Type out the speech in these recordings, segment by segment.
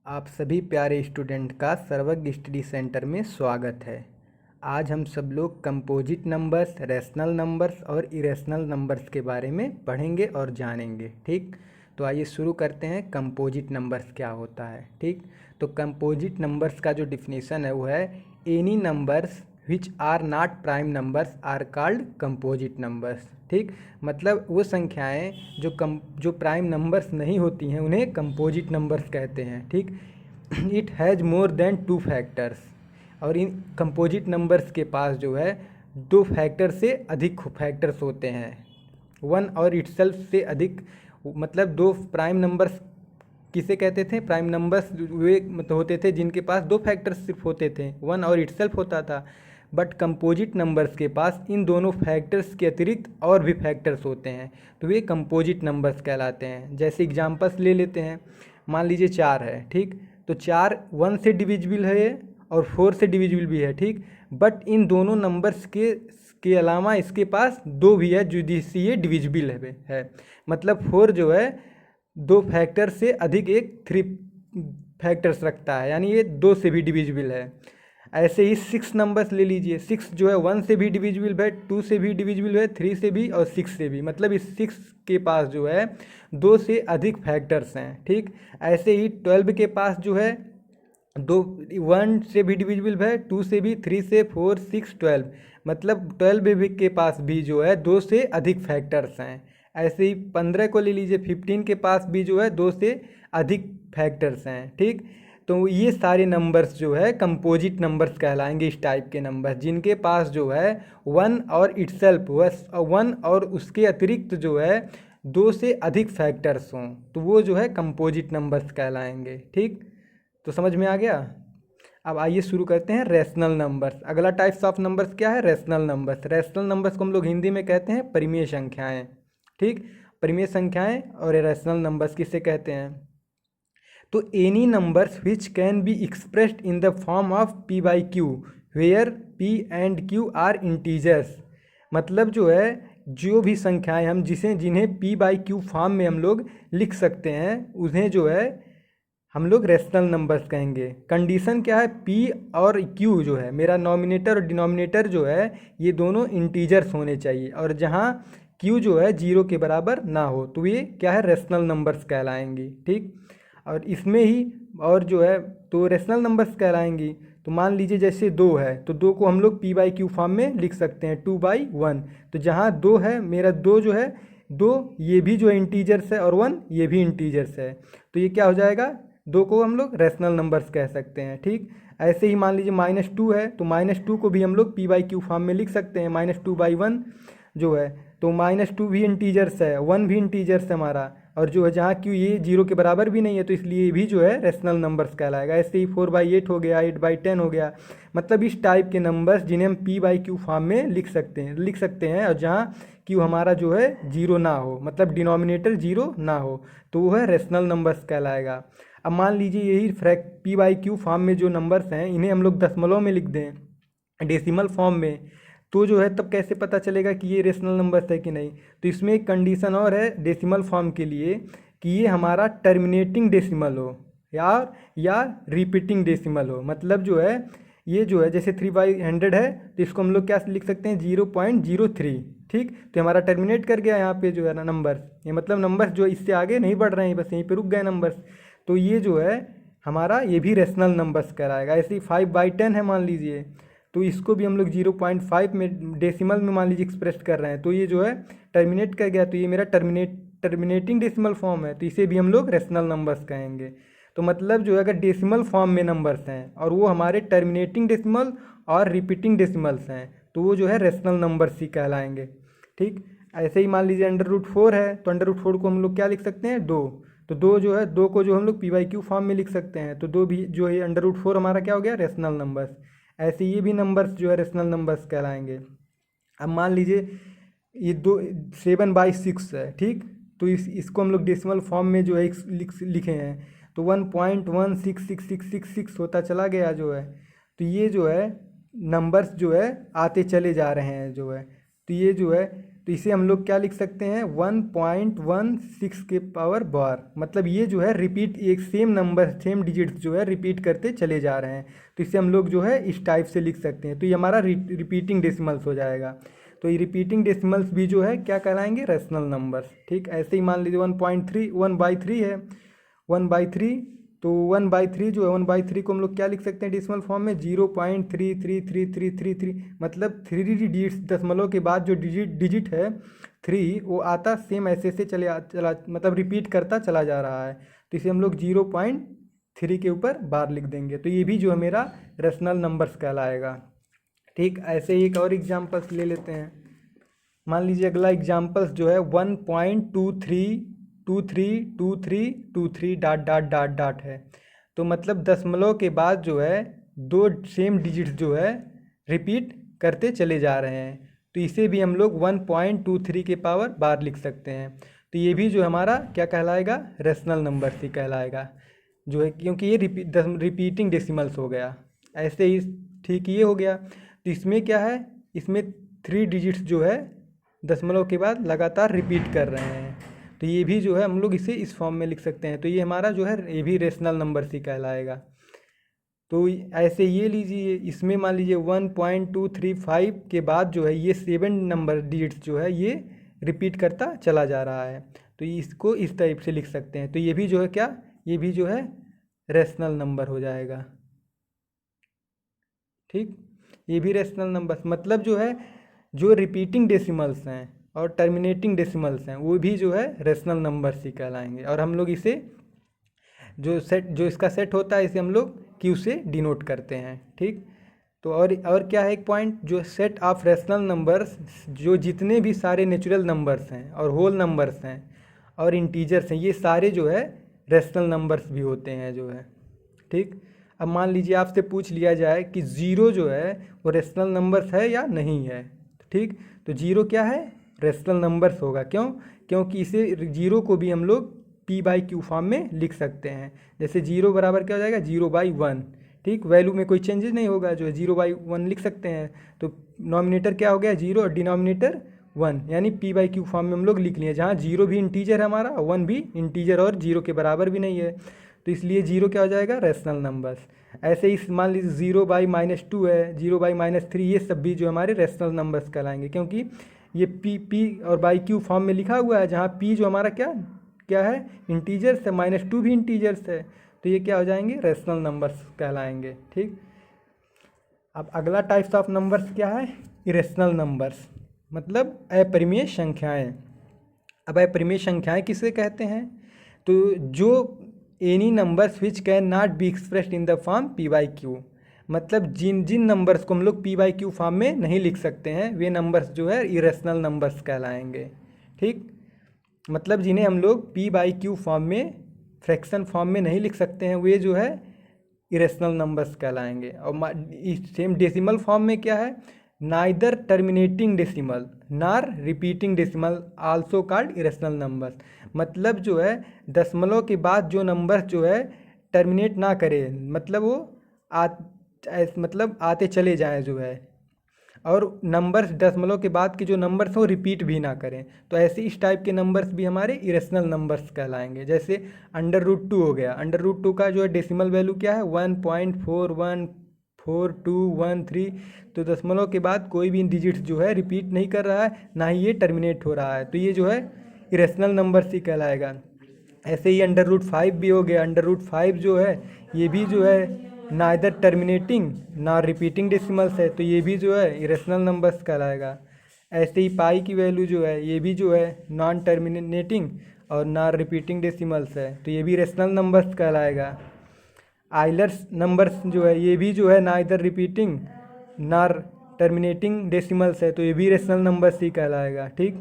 आप सभी प्यारे स्टूडेंट का सर्वज्ञ स्टडी सेंटर में स्वागत है। आज हम सब लोग कंपोजिट नंबर्स, रैशनल नंबर्स और इरेशनल नंबर्स के बारे में पढ़ेंगे और जानेंगे। ठीक, तो आइए शुरू करते हैं। कंपोजिट नंबर्स क्या होता है। ठीक, तो कंपोजिट नंबर्स का जो डिफिनीशन है वो है any numbers which are not prime numbers are called composite numbers. ठीक, मतलब वो संख्याएं जो प्राइम नंबर्स नहीं होती हैं उन्हें कंपोजिट नंबर्स कहते हैं। ठीक, it has more than two factors, और इन कंपोजिट नंबर्स के पास जो है दो फैक्टर से अधिक फैक्टर्स होते हैं। वन और इटसेल्फ से अधिक, मतलब दो प्राइम नंबर्स किसे कहते थे? प्राइम नंबर्स वे मतलब होते थे जिनके पास दो फैक्टर्स सिर्फ होते थे, वन और इटसेल्फ होता था। बट कंपोजिट नंबर्स के पास इन दोनों फैक्टर्स के अतिरिक्त और भी फैक्टर्स होते हैं, तो वे कंपोजिट नंबर्स कहलाते हैं। जैसे एग्जांपल्स ले लेते हैं। मान लीजिए 4 है। ठीक, तो 4 1 से डिविजिबल है और 4 से डिविजिबल भी है। ठीक, बट इन दोनों नंबर्स के अलावा इसके पास दो भी है जो जिससे ये डिविजिबल है। मतलब 4 जो है दो फैक्टर से अधिक एक 3 फैक्टर्स रखता है, यानी ये 2 से भी डिविजिबल है। ऐसे ही 6 नंबर्स ले लीजिए। 6 जो है 1 से भी डिविजिबल है, 2 से भी डिविजिबल है, 3 से भी और 6 से भी। मतलब इस 6 के पास जो है 2 से अधिक फैक्टर्स हैं। ठीक, ऐसे ही 12 के पास जो है 1 से भी डिविजिबल है, 2 से भी, 3 से, 4, 6, 12। मतलब 12 के पास भी जो है 2 से अधिक फैक्टर्स हैं। ऐसे ही 15 को ले लीजिए। 15 के पास भी जो है 2 से अधिक फैक्टर्स हैं। ठीक, तो ये सारे नंबर्स जो है कंपोजिट नंबर्स कहलाएंगे। इस टाइप के नंबर्स जिनके पास जो है 1 और इटसेल्फ 1 और उसके अतिरिक्त जो है 2 से अधिक फैक्टर्स हों, तो वो जो है कंपोजिट नंबर्स कहलाएंगे। ठीक, तो समझ में आ गया। अब आइए शुरू करते हैं रैशनल नंबर्स। अगला टाइप्स ऑफ नंबर्स क्या है? Rational numbers. रैशनल नंबर्स को हम लोग हिंदी में कहते हैं परिमेय संख्याएं। ठीक, परिमेय संख्याएं और रैशनल नंबर्स किसे कहते हैं? तो any numbers which can be expressed in the form of p by q where p and q are integers. मतलब जो है जो भी संख्याएं हम जिन्हें पी बाई क्यू फॉर्म में हम लोग लिख सकते हैं उन्हें जो है हम लोग रैशनल नंबर्स कहेंगे। कंडीशन क्या है? पी और क्यू जो है, मेरा नॉमिनेटर और डिनोमिनेटर जो है ये दोनों इंटीजर्स होने चाहिए, और जहाँ क्यू जो है 0 के बराबर ना हो, तो ये क्या है? रैशनल नंबर्स कहलाएंगी। ठीक, और इसमें ही और जो है तो रैशनल नंबर्स कहलाएंगी। तो मान लीजिए जैसे 2 है तो 2 को हम लोग पी बाई क्यू फॉर्म में लिख सकते हैं 2/1। तो जहाँ 2 है, मेरा 2 जो है 2 ये भी जो है इंटीजर्स है और 1 ये भी इंटीजर्स है, तो ये क्या हो जाएगा? 2 को हम लोग रैशनल नंबर्स कह सकते हैं। ठीक, ऐसे ही मान लीजिए -2 है तो -2 को भी हम लोग पी बाई क्यू फॉर्म में लिख सकते हैं -2/1 जो है। तो -2 भी इंटीजर्स है, 1 भी इंटीजर्स है हमारा, और जो है जहाँ क्यू ये 0 के बराबर भी नहीं है तो इसलिए ये भी जो है रैशनल नंबर्स कहलाएगा। ऐसे ही 4/8 हो गया, 8/10 हो गया। मतलब इस टाइप के नंबर्स जिन्हें हम पी बाई क्यू फॉर्म में लिख सकते हैं और जहाँ क्यू हमारा जो है 0 ना हो, मतलब डिनोमिनेटर 0 ना हो, तो वो है रैशनल नंबर्स कहलाएगा। अब मान लीजिए यही पी बाई क्यू फॉर्म में जो नंबर्स हैं इन्हें हम लोग दशमलव में लिख दें, डेसिमल फॉर्म में, तो जो है तब कैसे पता चलेगा कि ये रेशनल नंबर्स है कि नहीं? तो इसमें एक कंडीशन और है डेसिमल फॉर्म के लिए कि ये हमारा टर्मिनेटिंग डेसिमल हो या रिपीटिंग डेसिमल हो। मतलब जो है ये जो है जैसे 3/100 है तो इसको हम लोग क्या लिख सकते हैं? 0.03। ठीक, तो हमारा टर्मिनेट कर गया यहाँ पे जो है ना नंबर, ये मतलब नंबर्स जो इससे आगे नहीं बढ़ रहे हैं, बस यहीं पे रुक गए नंबर्स, तो ये जो है हमारा ये भी रेशनल नंबर्स कहलाएगा। ऐसे ही 5/10 है मान लीजिए, तो इसको भी हम लोग 0.5 में डेसिमल में मान लीजिए एक्सप्रेस कर रहे हैं, तो ये जो है टर्मिनेट कर गया, तो ये मेरा टर्मिनेटिंग डेसिमल फॉर्म है, तो इसे भी हम लोग रेशनल नंबर्स कहेंगे। तो मतलब जो है अगर डेसिमल फॉर्म में नंबर्स हैं और वो हमारे टर्मिनेटिंग डेसिमल और रिपीटिंग डेसिमल्स हैं तो वो जो है रेशनल नंबर्स ही कहलाएंगे। ठीक, ऐसे ही मान लीजिए √4 है तो √4 को हम लोग क्या लिख सकते हैं? 2। तो 2 जो है 2 को जो हम लोग पी बाई क्यू फॉर्म में लिख सकते हैं, तो 2 भी जो है √4 हमारा क्या हो गया? Rational numbers. ऐसे ये भी नंबर्स जो है रेशनल नंबर्स कहलाएंगे। अब मान लीजिए ये 7/6 है। ठीक, तो इसको हम लोग डेसिमल फॉर्म में जो है लिखे हैं, तो 1.166666 होता चला गया जो है। तो ये जो है नंबर्स जो है आते चले जा रहे हैं जो है, तो ये जो है तो इसे हम लोग क्या लिख सकते हैं 1.16 के पावर बार, मतलब ये जो है रिपीट, एक सेम नंबर सेम डिजिट्स जो है रिपीट करते चले जा रहे हैं। तो इसे हम लोग जो है इस टाइप से लिख सकते हैं। तो ये हमारा रिपीटिंग डेसिमल्स हो जाएगा। तो ये रिपीटिंग डेसिमल्स भी जो है क्या कहलाएंगे, रेशनल नंबर्स। ठीक, ऐसे ही मान लीजिए 1.3 1/3 है, 1/3, तो 1/3 जो है 1/3 को हम लोग क्या लिख सकते हैं डेसिमल फॉर्म में 0.333333, मतलब 3 डिजिट्स दशमलव के बाद जो डिजिट है 3 वो आता सेम ऐसे से चला मतलब रिपीट करता चला जा रहा है। तो इसे हम लोग 0.3 के ऊपर बार लिख देंगे। तो ये भी जो है मेरा रेशनल नंबर्स कहलाएगा। ठीक, ऐसे ही एक और एग्जाम्पल्स ले लेते हैं। मान लीजिए अगला एग्जाम्पल्स जो है 1.23232323 डॉट है। तो मतलब दशमलव के बाद जो है दो सेम डिजिट्स जो है रिपीट करते चले जा रहे हैं। तो इसे भी हम लोग 1.23 के पावर बार लिख सकते हैं। तो ये भी जो हमारा क्या कहलाएगा, रेशनल नंबर ही कहलाएगा जो है, क्योंकि ये रिपीटिंग डेसिमल्स हो गया। ऐसे ही ठीक ये हो गया। तो इसमें क्या है, इसमें 3 डिजिट्स जो है दशमलव के बाद लगातार रिपीट कर रहे हैं। तो ये भी जो है हम लोग इसे इस फॉर्म में लिख सकते हैं। तो ये हमारा जो है ये भी रेशनल नंबर ही कहलाएगा। तो ऐसे ये लीजिए, इसमें मान लीजिए 1.235 के बाद जो है ये 7 नंबर डिजिट्स जो है ये रिपीट करता चला जा रहा है। तो इसको इस टाइप से लिख सकते हैं। तो ये भी जो है क्या, ये भी जो है रेशनल नंबर हो जाएगा। ठीक, ये भी रेशनल नंबर, मतलब जो है जो रिपीटिंग डेसिमल्स हैं और टर्मिनेटिंग डेसिमल्स हैं वो भी जो है रेशनल नंबर्स ही कहलाएंगे। और हम लोग इसे जो इसका सेट होता है इसे हम लोग क्यू से डिनोट करते हैं। ठीक, तो और क्या है एक पॉइंट, जो सेट ऑफ रेशनल नंबर्स, जो जितने भी सारे नेचुरल नंबर्स हैं और होल नंबर्स हैं और इंटीजर्स हैं, ये सारे जो है रेशनल नंबर्स भी होते हैं जो है। ठीक, अब मान लीजिए आपसे पूछ लिया जाए कि ज़ीरो जो है वो रेशनल नंबर्स है या नहीं है। ठीक, तो जीरो क्या है, रेशनल नंबर्स होगा। क्यों, क्योंकि इसे जीरो को भी हम लोग p/q फॉर्म में लिख सकते हैं। जैसे जीरो बराबर क्या हो जाएगा, 0/1। ठीक, वैल्यू में कोई चेंजेस नहीं होगा, जो है 0/1 लिख सकते हैं। तो नॉमिनेटर क्या हो गया 0 और डिनोमिनेटर 1, यानी p/q फॉर्म में हम लोग लिख लिए, जहाँ जीरो भी इंटीजर है हमारा, 1 भी इंटीजर और जीरो के बराबर भी नहीं है। तो इसलिए जीरो क्या हो जाएगा, रेशनल नंबर्स। ऐसे ही मान लीजिए 0/-2 है, 0/-3, ये सब भी जो हमारे रेशनल नंबर्स कहलाएंगे, क्योंकि ये p और /q फॉर्म में लिखा हुआ है, जहाँ p जो हमारा क्या है, इंटीजर्स है, -2 भी इंटीजर्स है। तो ये क्या हो जाएंगे, रेशनल नंबर्स कहलाएंगे। ठीक, अब अगला टाइप्स ऑफ नंबर्स क्या है, इरेशनल नंबर्स, मतलब अपरिमेय संख्याएं। अब अपरिमेय संख्याएं किसे कहते हैं, तो जो any numbers which can not be expressed in the form p/q, मतलब जिन नंबर्स को हम लोग p/q फॉर्म में नहीं लिख सकते हैं वे नंबर्स जो है इरेशनल नंबर्स कहलाएंगे। ठीक, मतलब जिन्हें हम लोग p/q फॉर्म में, फ्रैक्शन फॉर्म में नहीं लिख सकते हैं, वे जो है इरेशनल नंबर्स कहलाएंगे। और सेम डेसिमल फॉर्म में क्या है, neither terminating decimal nor repeating decimal also called irrational numbers, मतलब जो है दशमलव के बाद जो नंबर जो है टर्मिनेट ना करे, मतलब वो मतलब आते चले जाएं जो है, और नंबर्स दशमलव के बाद के जो नंबर्स हो रिपीट भी ना करें। तो ऐसे इस टाइप के नंबर्स भी हमारे इरेशनल नंबर्स कहलाएंगे। जैसे √2 हो गया, √2 का जो है डेसिमल वैल्यू क्या है 1.414213। तो दशमलव के बाद कोई भी डिजिट जो है रिपीट नहीं कर रहा है, ना ही ये टर्मिनेट हो रहा है, तो ये जो है इरेशनल नंबर्स ही कहलाएगा। ऐसे ही √5 भी हो गया, √5 जो है ये भी जो है नाइदर टर्मिनेटिंग ना रिपीटिंग डेसिमल्स है, तो ये भी जो है इरेशनल नंबर्स कहलाएगा। ऐसे ही पाई की वैल्यू जो है ये भी जो है नॉन टर्मिनेटिंग और ना रिपीटिंग डेसिमल्स है, तो ये भी रेशनल नंबर्स कहलाएगा। आइलर्स नंबर्स जो है ये भी जो है ना इधर रिपीटिंग ना टर्मिनेटिंग डेसिमल्स है, तो ये भी रेशनल नंबर्स ही कहलाएगा। ठीक,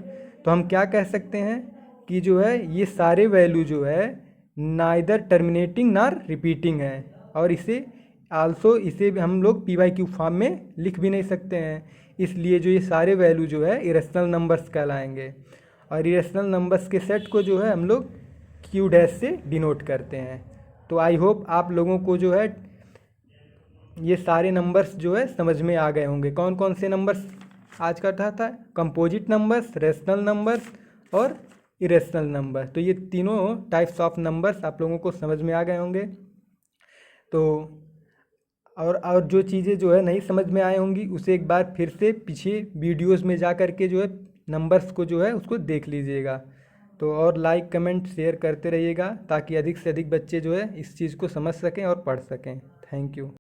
तो हम क्या कह सकते हैं कि जो है ये सारे वैल्यू जो है ना इधर टर्मिनेटिंग ना रिपीटिंग है, और इसे आल्सो इसे भी हम लोग p/q फॉर्म में लिख भी नहीं सकते हैं। इसलिए जो ये सारे वैल्यू जो है इरेशनल नंबर्स कहलाएंगे। और इरेशनल नंबर्स के सेट को जो है हम लोग q' से डिनोट करते हैं। तो आई होप आप लोगों को जो है ये सारे नंबर्स जो है समझ में आ गए होंगे। कौन कौन से नंबर्स आज का था कंपोजिट नंबर्स, रेशनल नंबर्स और इरेशनल नंबर। तो ये तीनों टाइप्स ऑफ नंबर्स आप लोगों को समझ में आ गए होंगे। तो और जो चीज़ें जो है नहीं समझ में आए होंगी उसे एक बार फिर से पीछे वीडियोस में जा कर के जो है नंबर्स को जो है उसको देख लीजिएगा। तो और लाइक कमेंट शेयर करते रहिएगा ताकि अधिक से अधिक बच्चे जो है इस चीज़ को समझ सकें और पढ़ सकें। Thank you.